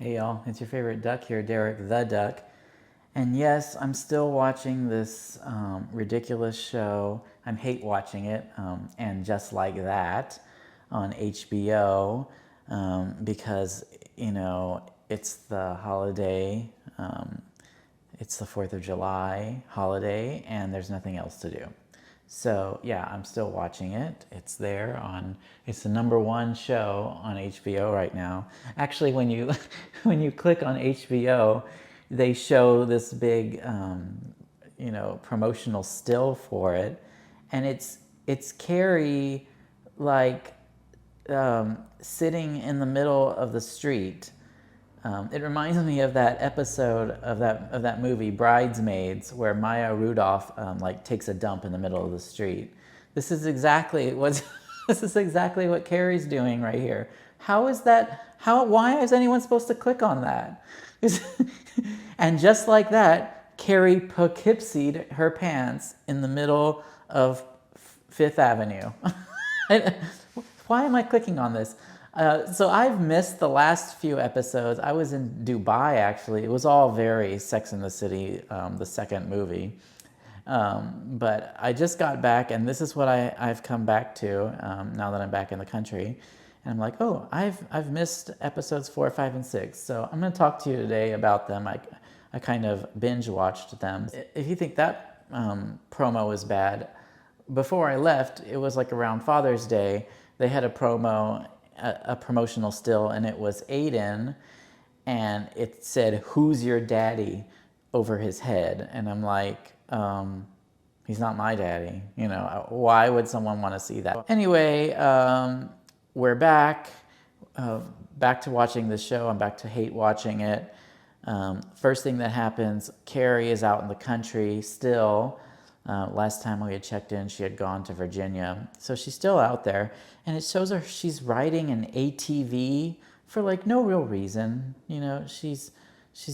Hey y'all, it's your favorite duck here, Derek the Duck. And yes, I'm still watching this ridiculous show. I'm hate watching it, and just like that on HBO because, it's the holiday. It's the 4th of July holiday, and there's nothing else to do. So yeah, I'm still watching it. It's there on. It's the #1 show on HBO right now. Actually, when you when you click on HBO, they show this big, promotional still for it, and it's Carrie, like, sitting in the middle of the street. It reminds me of that episode of that movie Bridesmaids, where Maya Rudolph like takes a dump in the middle of the street. This is exactly what this is exactly what Carrie's doing right here. How is that? How? Why is anyone supposed to click on that? And just like that, Carrie Poughkeepsied her pants in the middle of Fifth Avenue. Why am I clicking on this? So I've missed the last few episodes. I was in Dubai, actually. It was all very Sex and the City, the second movie. But I just got back, and this is what I've come back to now that I'm back in the country. And I'm like, oh, I've missed episodes 4, 5, and 6. So I'm going to talk to you today about them. I kind of binge watched them. If you think that promo is bad, before I left, it was like around Father's Day. They had a promotional still, and it was Aiden, and it said, "Who's your daddy?" over his head, and I'm like, he's not my daddy. Why would someone want to see that? Anyway, we're back, back to watching this show. I'm back to hate watching it. First thing that happens, Carrie is out in the country still. Last time we had checked in, she had gone to Virginia. So she's still out there. And it shows her she's riding an ATV for like no real reason. She's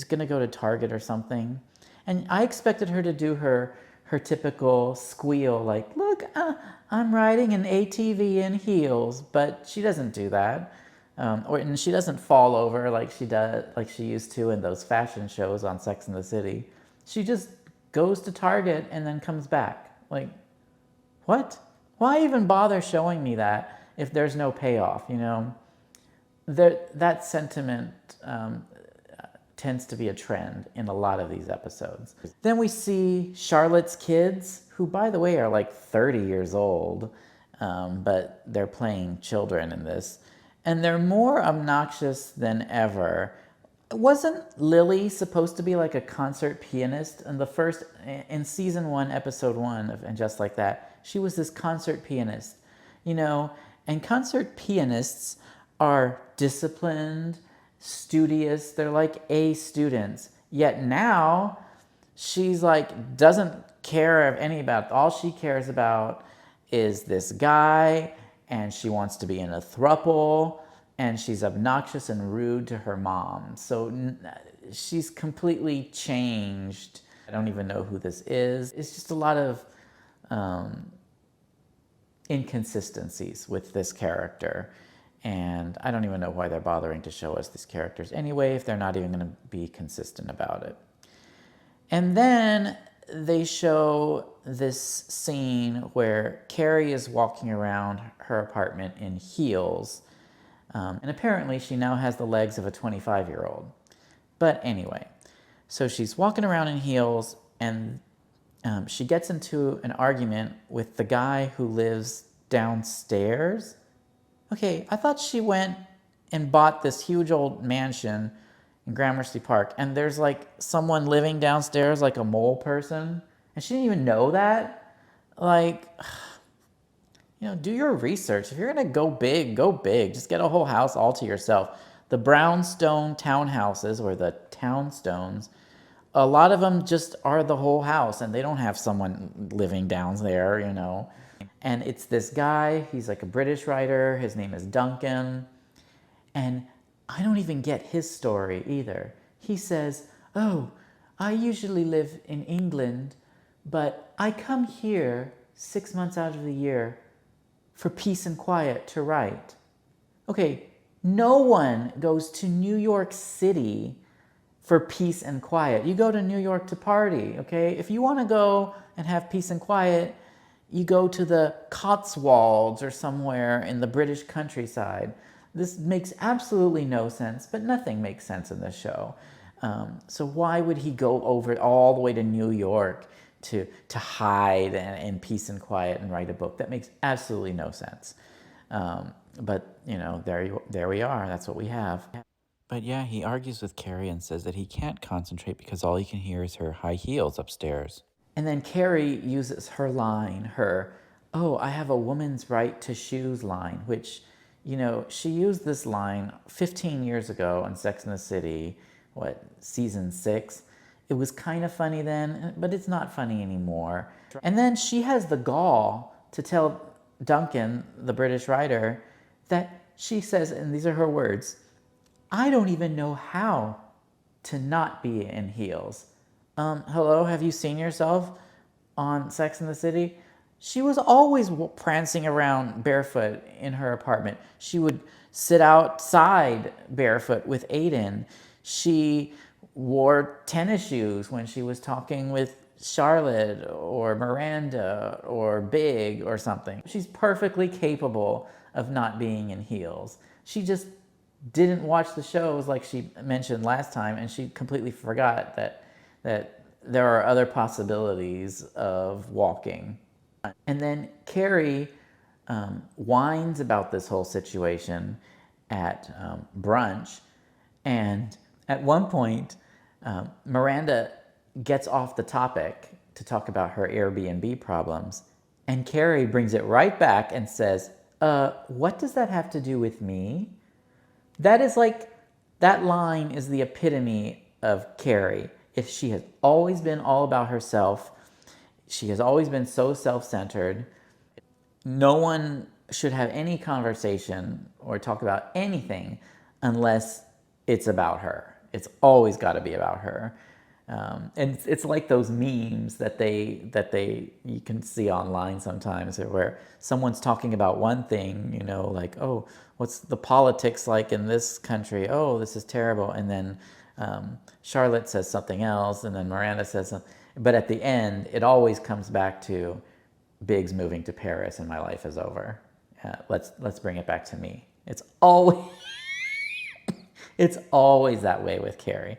going to go to Target or something. And I expected her to do her typical squeal, like, look, I'm riding an ATV in heels. But she doesn't do that. And she doesn't fall over like she used to in those fashion shows on Sex and the City. She just goes to Target and then comes back. Like, what? Why even bother showing me that if there's no payoff? That sentiment tends to be a trend in a lot of these episodes. Then we see Charlotte's kids, who, by the way, are like 30 years old, but they're playing children in this. And they're more obnoxious than ever. Wasn't Lily supposed to be like a concert pianist? In season 1, episode 1 of And Just Like That, she was this concert pianist, and concert pianists are disciplined, studious. They're like A students. Yet now she's like, doesn't care of any about, all she cares about is this guy, and she wants to be in a throuple, and she's obnoxious and rude to her mom. So she's completely changed. I don't even know who this is. It's just a lot of inconsistencies with this character. And I don't even know why they're bothering to show us these characters anyway, if they're not even going to be consistent about it. And then they show this scene where Carrie is walking around her apartment in heels. And apparently she now has the legs of a 25-year-old. But anyway, so she's walking around in heels, and she gets into an argument with the guy who lives downstairs. Okay, I thought she went and bought this huge old mansion in Gramercy Park, and there's like someone living downstairs, like a mole person, and she didn't even know that. Like, do your research. If you're gonna go big, go big. Just get a whole house all to yourself. The brownstone townhouses, or the townstones, a lot of them just are the whole house, and they don't have someone living down there, And it's this guy, he's like a British writer, his name is Duncan, and I don't even get his story either. He says, oh, I usually live in England, but I come here 6 months out of the year for peace and quiet to write. Okay, No one goes to New York City for peace and quiet. You go to New York to party, okay? If you want to go and have peace and quiet, you go to the Cotswolds or somewhere in the British countryside. This makes absolutely no sense, but nothing makes sense in this show. So why would he go over all the way to New York to hide in peace and quiet and write a book? That makes absolutely no sense. But you know, there we are. That's what we have. But yeah, he argues with Carrie and says that he can't concentrate because all he can hear is her high heels upstairs. And then Carrie uses her line, oh, I have a woman's right to shoes line, which, you know, she used this line 15 years ago on Sex and the City, season 6. It was kind of funny then, but it's not funny anymore. And then she has the gall to tell Duncan, the British writer, that she says, and these are her words, I don't even know how to not be in heels. Hello, have you seen yourself on Sex and the City? She was always prancing around barefoot in her apartment. She would sit outside barefoot with Aiden. She wore tennis shoes when she was talking with Charlotte or Miranda or Big or something. She's perfectly capable of not being in heels. She just didn't watch the shows like she mentioned last time, and she completely forgot that there are other possibilities of walking. And then Carrie whines about this whole situation at brunch, and at one point, Miranda gets off the topic to talk about her Airbnb problems, and Carrie brings it right back and says, what does that have to do with me? That is like, that line is the epitome of Carrie. If she has always been all about herself, she has always been so self-centered. No one should have any conversation or talk about anything unless it's about her. It's always got to be about her. And it's like those memes that you can see online sometimes, where someone's talking about one thing, you know, like, oh, what's the politics like in this country? Oh, this is terrible. And then Charlotte says something else, and then Miranda says something. But at the end, it always comes back to Big's moving to Paris and my life is over. Let's bring it back to me. It's always it's always that way with Carrie.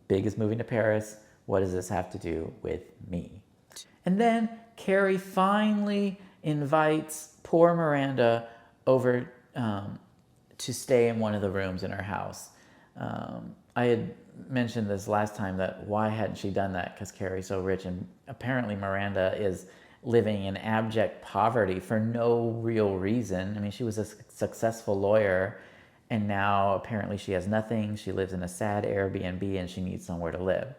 Big is moving to Paris. What does this have to do with me? And then Carrie finally invites poor Miranda over to stay in one of the rooms in her house. I had mentioned this last time, that why hadn't she done that? Because Carrie's so rich, and apparently Miranda is living in abject poverty for no real reason. I mean, she was a successful lawyer, and now apparently she has nothing. She lives in a sad Airbnb and she needs somewhere to live.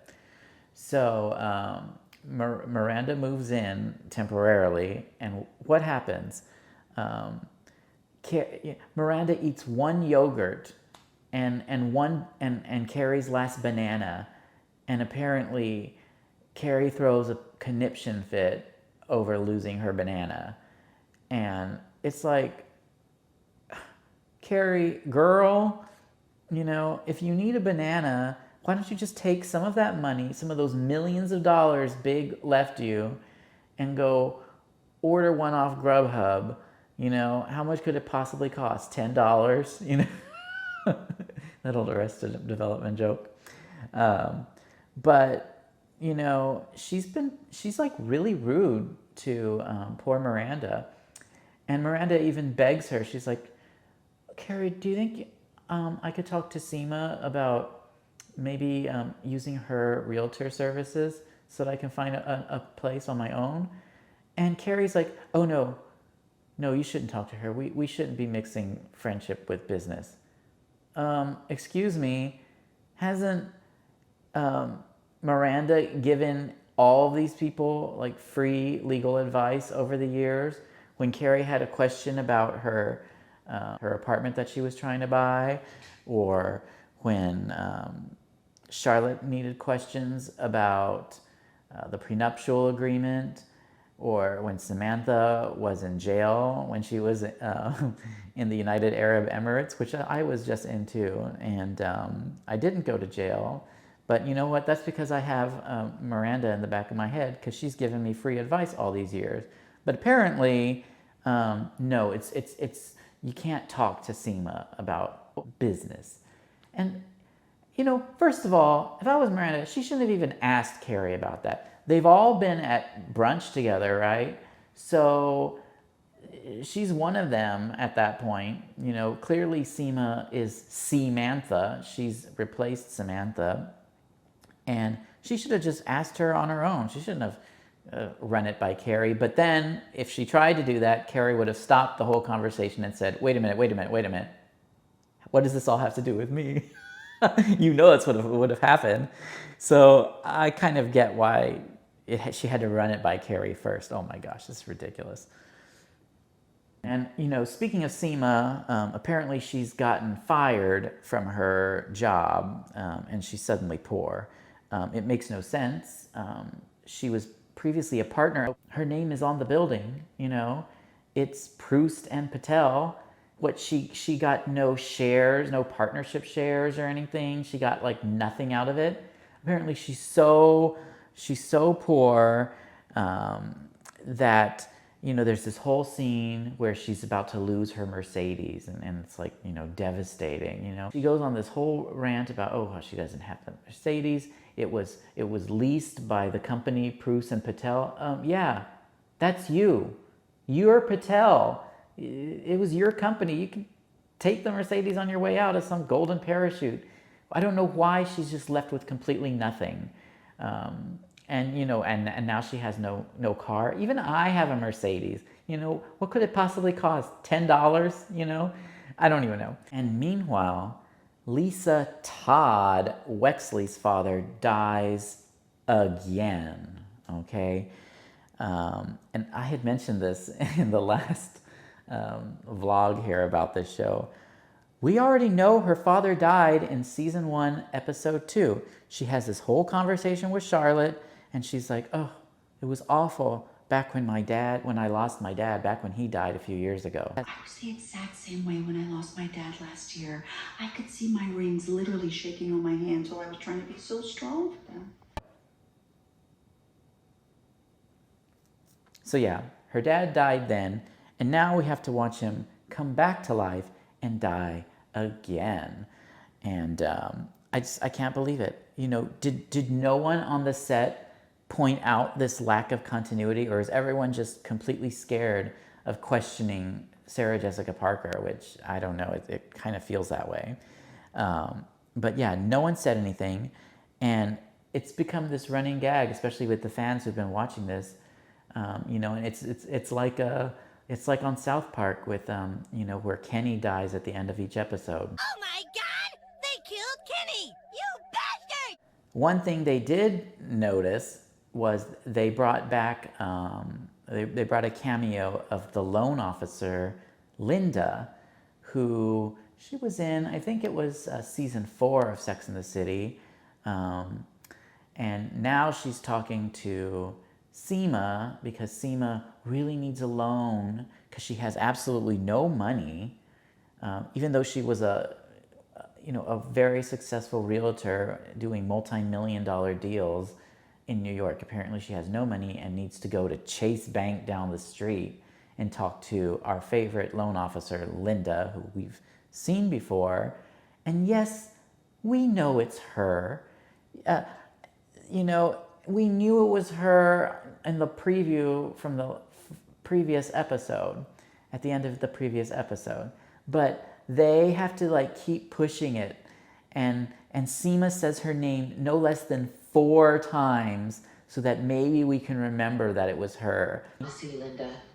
So Miranda moves in temporarily, and what happens? Miranda eats one yogurt and Carrie's last banana, and apparently Carrie throws a conniption fit over losing her banana. And it's like, Carrie, girl, you know, if you need a banana, why don't you just take some of that money, some of those millions of dollars Big left you, and go order one off Grubhub? You know, how much could it possibly cost? $10, you know? That old Arrested Development joke. But, you know, she's like really rude to poor Miranda. And Miranda even begs her. She's like, Carrie, do you think I could talk to Seema about maybe using her realtor services so that I can find a place on my own? And Carrie's like, oh, no, you shouldn't talk to her. We shouldn't be mixing friendship with business. Excuse me, hasn't Miranda given all of these people like free legal advice over the years? When Carrie had a question about her apartment that she was trying to buy, or when Charlotte needed questions about the prenuptial agreement, or when Samantha was in jail when she was in the United Arab Emirates, which I was just into, and I didn't go to jail. But you know what? That's because I have Miranda in the back of my head, because she's given me free advice all these years. But apparently, no, it's you can't talk to Seema about business. And you know, first of all, if I was Miranda, she shouldn't have even asked Carrie about that. They've all been at brunch together, right? So she's one of them at that point. You know, clearly Seema is Samantha. She's replaced Samantha. And she should have just asked her on her own. She shouldn't have run it by Carrie. But then, if she tried to do that, Carrie would have stopped the whole conversation and said, wait a minute, wait a minute, wait a minute. What does this all have to do with me? You know that's what would have happened. So I kind of get why she had to run it by Carrie first. Oh my gosh, this is ridiculous. And, you know, speaking of Seema, apparently she's gotten fired from her job, and she's suddenly poor. It makes no sense. She was previously a partner. Her name is on the building, you know. It's Proust and Patel. What, she got no shares, no partnership shares or anything. She got like nothing out of it. Apparently she's so poor that, you know, there's this whole scene where she's about to lose her Mercedes, and it's like, you know, devastating, you know. She goes on this whole rant about, oh, she doesn't have the Mercedes. It was leased by the company Proust and Patel. Yeah, that's you. You're Patel. It was your company. You can take the Mercedes on your way out as some golden parachute. I don't know why she's just left with completely nothing. And you know, and now she has no car. Even I have a Mercedes. You know, what could it possibly cost? $10? You know, I don't even know. And meanwhile, Lisa Todd, Wexley's father, dies again. Okay, and I had mentioned this in the last vlog here about this show. We already know her father died in season 1, episode 2. She has this whole conversation with Charlotte, and she's like, oh, it was awful back when I lost my dad, back when he died a few years ago. I was the exact same way when I lost my dad last year. I could see my rings literally shaking on my hands while I was trying to be so strong for them. So yeah, her dad died then, and now we have to watch him come back to life and die again. And I can't believe it. You know, did no one on the set point out this lack of continuity, or is everyone just completely scared of questioning Sarah Jessica Parker, which I don't know, it kind of feels that way. But yeah, no one said anything, and it's become this running gag, especially with the fans who've been watching this. You know, and it's like on South Park with you know, where Kenny dies at the end of each episode. Oh my God! They killed Kenny! You bastard! One thing they did notice was they brought back they brought a cameo of the loan officer Linda, who she was in, I think it was season 4 of Sex and the City, and now she's talking to Seema because Seema really needs a loan because she has absolutely no money, even though she was a very successful realtor doing multi-million-dollar deals in New York. Apparently she has no money and needs to go to Chase Bank down the street and talk to our favorite loan officer, Linda, who we've seen before. And yes, we know it's her. You know, we knew it was her in the preview from the previous episode, at the end of the previous episode. But they have to like keep pushing it. And Seema says her name no less than 4 times so that maybe we can remember that it was her. You see,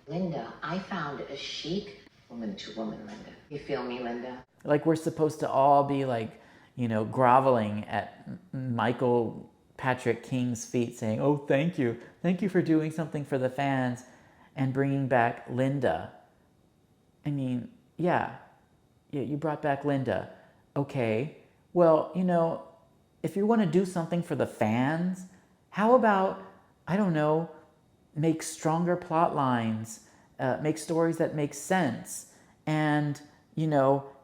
Linda, I found a chic woman to woman, Linda. You feel me, Linda? Like we're supposed to all be like, you know, groveling at Michael Patrick King's feet saying, oh, thank you for doing something for the fans and bringing back Linda. I mean, yeah, you brought back Linda. Okay, well, you know, if you want to do something for the fans, how about, I don't know, make stronger plot lines, make stories that make sense, and,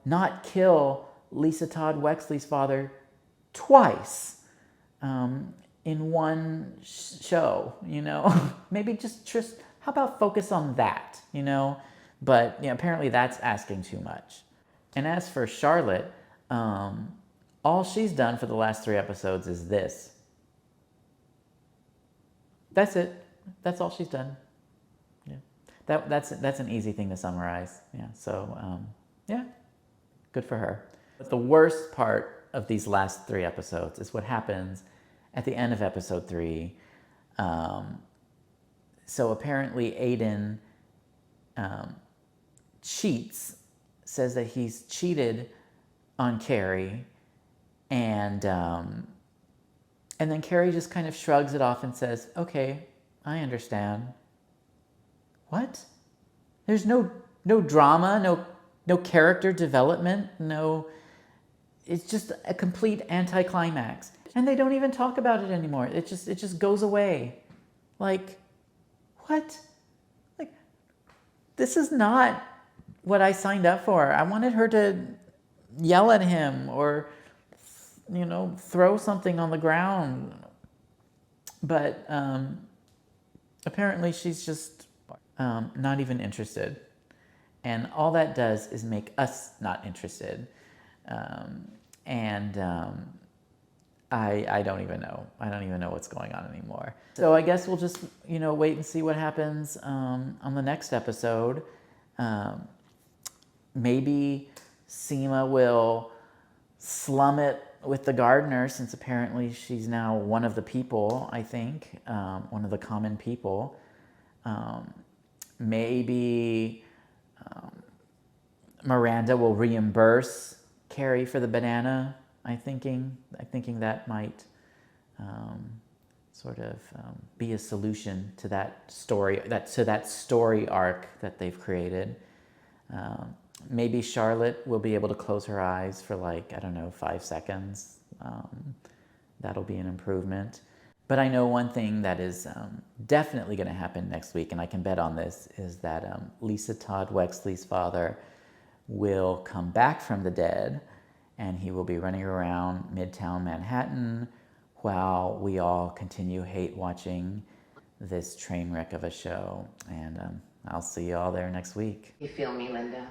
not kill Lisa Todd Wexley's father twice in one show, Maybe just how about focus on that, But apparently that's asking too much. And as for Charlotte, all she's done for the last 3 episodes is this. That's it. That's all she's done. Yeah, that's an easy thing to summarize. Yeah. So yeah, good for her. But the worst part of these last 3 episodes is what happens at the end of episode 3. So apparently Aiden cheats, says that he's cheated on Carrie, and then Carrie just kind of shrugs it off and says, "Okay, I understand." What? There's no drama, no character development, no. It's just a complete anticlimax, and they don't even talk about it anymore. It just goes away. Like, what? Like, this is not what I signed up for. I wanted her to yell at him or, throw something on the ground. But apparently she's just not even interested. And all that does is make us not interested. I don't even know. I don't even know what's going on anymore. So I guess we'll just, wait and see what happens on the next episode. Maybe Seema will slum it with the gardener, since apparently she's now one of the people, I think, one of the common people. Maybe Miranda will reimburse Carrie for the banana. I'm thinking that might sort of be a solution to that story, that story arc that they've created. Maybe Charlotte will be able to close her eyes for 5 seconds. That'll be an improvement. But I know one thing that is definitely going to happen next week, and I can bet on this, is that Lisa Todd Wexley's father will come back from the dead, and he will be running around Midtown Manhattan while we all continue hate watching this train wreck of a show. And I'll see you all there next week. You feel me, Linda?